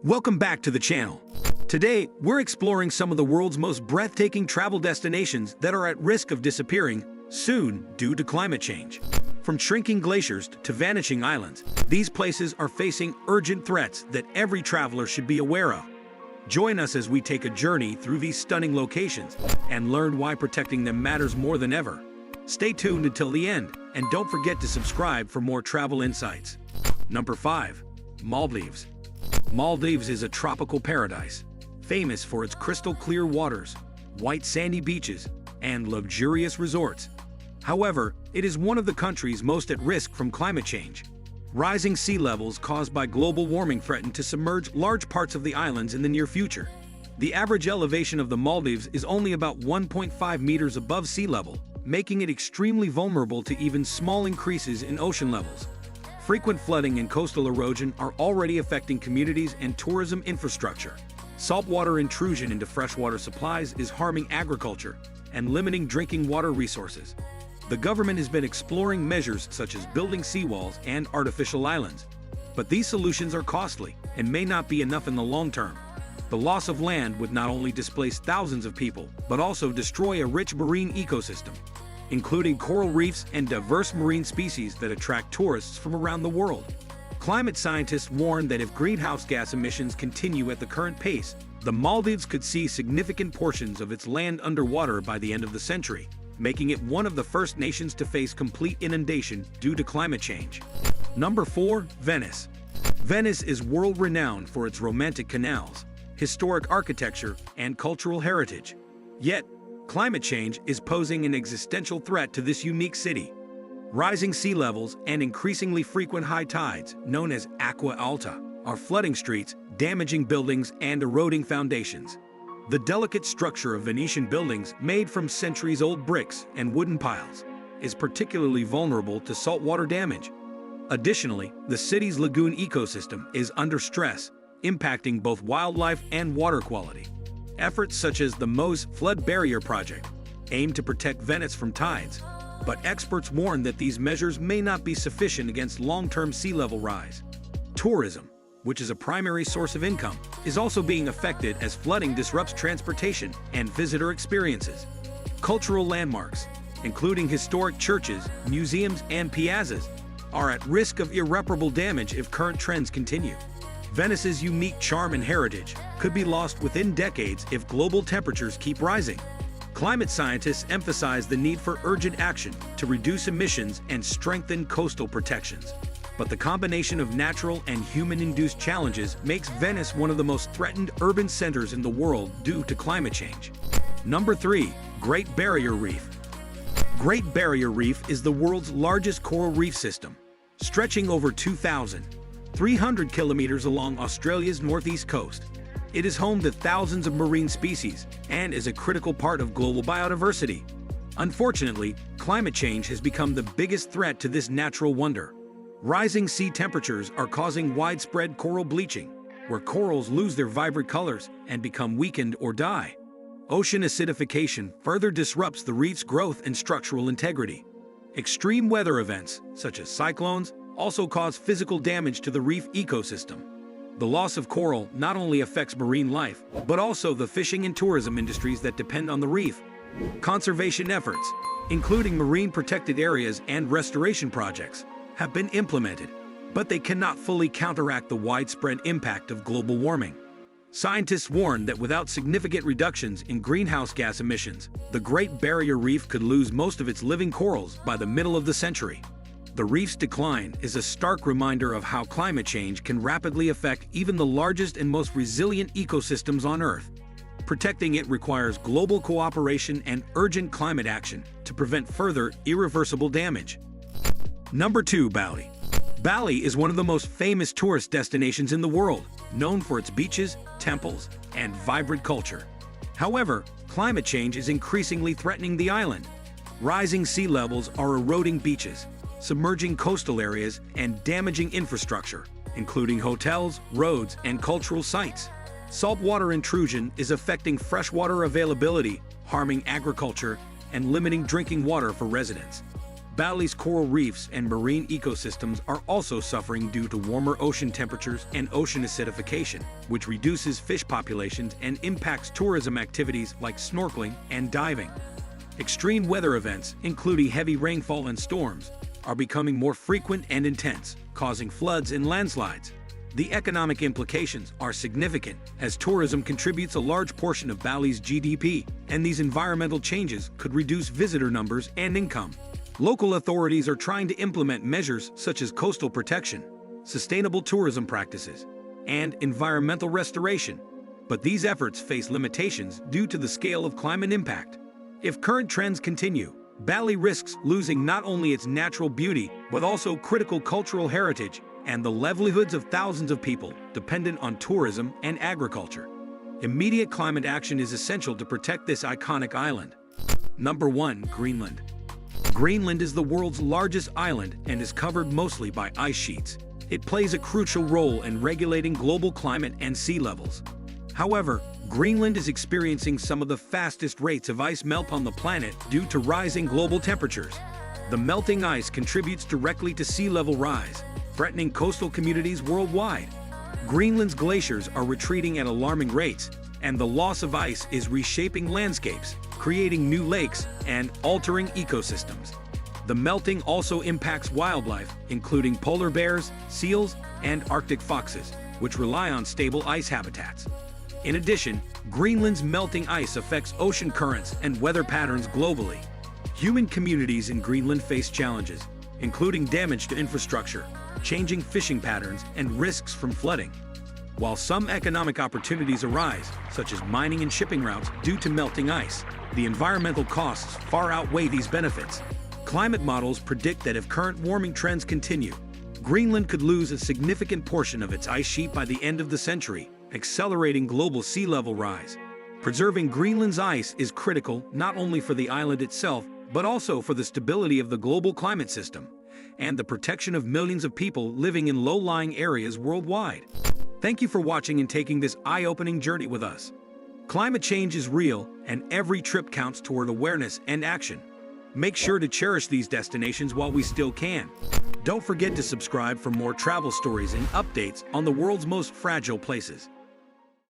Welcome back to the channel. Today, we're exploring some of the world's most breathtaking travel destinations that are at risk of disappearing soon due to climate change. From shrinking glaciers to vanishing islands, these places are facing urgent threats that every traveler should be aware of. Join us as we take a journey through these stunning locations and learn why protecting them matters more than ever. Stay tuned until the end, and don't forget to subscribe for more travel insights. Number 5. Maldives. Maldives is a tropical paradise, famous for its crystal-clear waters, white sandy beaches, and luxurious resorts. However, it is one of the countries most at risk from climate change. Rising sea levels caused by global warming threaten to submerge large parts of the islands in the near future. The average elevation of the Maldives is only about 1.5 meters above sea level, making it extremely vulnerable to even small increases in ocean levels. Frequent flooding and coastal erosion are already affecting communities and tourism infrastructure. Saltwater intrusion into freshwater supplies is harming agriculture and limiting drinking water resources. The government has been exploring measures such as building seawalls and artificial islands. But these solutions are costly and may not be enough in the long term. The loss of land would not only displace thousands of people, but also destroy a rich marine ecosystem, including coral reefs and diverse marine species that attract tourists from around the world. Climate scientists warn that if greenhouse gas emissions continue at the current pace, the Maldives could see significant portions of its land underwater by the end of the century, making it one of the first nations to face complete inundation due to climate change. Number 4. Venice. Venice is world-renowned for its romantic canals, historic architecture, and cultural heritage. Yet, climate change is posing an existential threat to this unique city. Rising sea levels and increasingly frequent high tides, known as acqua alta, are flooding streets, damaging buildings, and eroding foundations. The delicate structure of Venetian buildings, made from centuries-old bricks and wooden piles, is particularly vulnerable to saltwater damage. Additionally, the city's lagoon ecosystem is under stress, impacting both wildlife and water quality. Efforts such as the Moe's Flood Barrier Project aim to protect Venice from tides, but experts warn that these measures may not be sufficient against long-term sea level rise. Tourism, which is a primary source of income, is also being affected as flooding disrupts transportation and visitor experiences. Cultural landmarks, including historic churches, museums, and piazzas, are at risk of irreparable damage if current trends continue. Venice's unique charm and heritage could be lost within decades if global temperatures keep rising. Climate scientists emphasize the need for urgent action to reduce emissions and strengthen coastal protections. But the combination of natural and human-induced challenges makes Venice one of the most threatened urban centers in the world due to climate change. Number 3. Great Barrier Reef. Great Barrier Reef is the world's largest coral reef system, stretching over 2,300 kilometers along Australia's northeast coast. It is home to thousands of marine species and is a critical part of global biodiversity. Unfortunately, climate change has become the biggest threat to this natural wonder. Rising sea temperatures are causing widespread coral bleaching, where corals lose their vibrant colors and become weakened or die. Ocean acidification further disrupts the reef's growth and structural integrity. Extreme weather events, such as cyclones, also cause physical damage to the reef ecosystem. The loss of coral not only affects marine life, but also the fishing and tourism industries that depend on the reef. Conservation efforts, including marine protected areas and restoration projects, have been implemented, but they cannot fully counteract the widespread impact of global warming. Scientists warn that without significant reductions in greenhouse gas emissions, the Great Barrier Reef could lose most of its living corals by the middle of the century. The reef's decline is a stark reminder of how climate change can rapidly affect even the largest and most resilient ecosystems on Earth. Protecting it requires global cooperation and urgent climate action to prevent further irreversible damage. Number 2. Bali. Bali is one of the most famous tourist destinations in the world, known for its beaches, temples, and vibrant culture. However, climate change is increasingly threatening the island. Rising sea levels are eroding beaches, submerging coastal areas, and damaging infrastructure, including hotels, roads, and cultural sites. Saltwater intrusion is affecting freshwater availability, harming agriculture, and limiting drinking water for residents. Bali's coral reefs and marine ecosystems are also suffering due to warmer ocean temperatures and ocean acidification, which reduces fish populations and impacts tourism activities like snorkeling and diving. Extreme weather events, including heavy rainfall and storms, are becoming more frequent and intense, causing floods and landslides. The economic implications are significant, as tourism contributes a large portion of Bali's GDP, and these environmental changes could reduce visitor numbers and income. Local authorities are trying to implement measures such as coastal protection, sustainable tourism practices, and environmental restoration. But these efforts face limitations due to the scale of climate impact. If current trends continue, Bali risks losing not only its natural beauty, but also critical cultural heritage and the livelihoods of thousands of people dependent on tourism and agriculture. Immediate climate action is essential to protect this iconic island. Number 1. Greenland. Greenland is the world's largest island and is covered mostly by ice sheets. It plays a crucial role in regulating global climate and sea levels. However, Greenland is experiencing some of the fastest rates of ice melt on the planet due to rising global temperatures. The melting ice contributes directly to sea level rise, threatening coastal communities worldwide. Greenland's glaciers are retreating at alarming rates, and the loss of ice is reshaping landscapes, creating new lakes, and altering ecosystems. The melting also impacts wildlife, including polar bears, seals, and Arctic foxes, which rely on stable ice habitats. In addition, Greenland's melting ice affects ocean currents and weather patterns globally. Human communities in Greenland face challenges, including damage to infrastructure, changing fishing patterns, and risks from flooding. While some economic opportunities arise, such as mining and shipping routes due to melting ice, the environmental costs far outweigh these benefits. Climate models predict that if current warming trends continue, Greenland could lose a significant portion of its ice sheet by the end of the century, accelerating global sea level rise. Preserving Greenland's ice is critical not only for the island itself, but also for the stability of the global climate system and the protection of millions of people living in low-lying areas worldwide. Thank you for watching and taking this eye-opening journey with us. Climate change is real, and every trip counts toward awareness and action. Make sure to cherish these destinations while we still can. Don't forget to subscribe for more travel stories and updates on the world's most fragile places.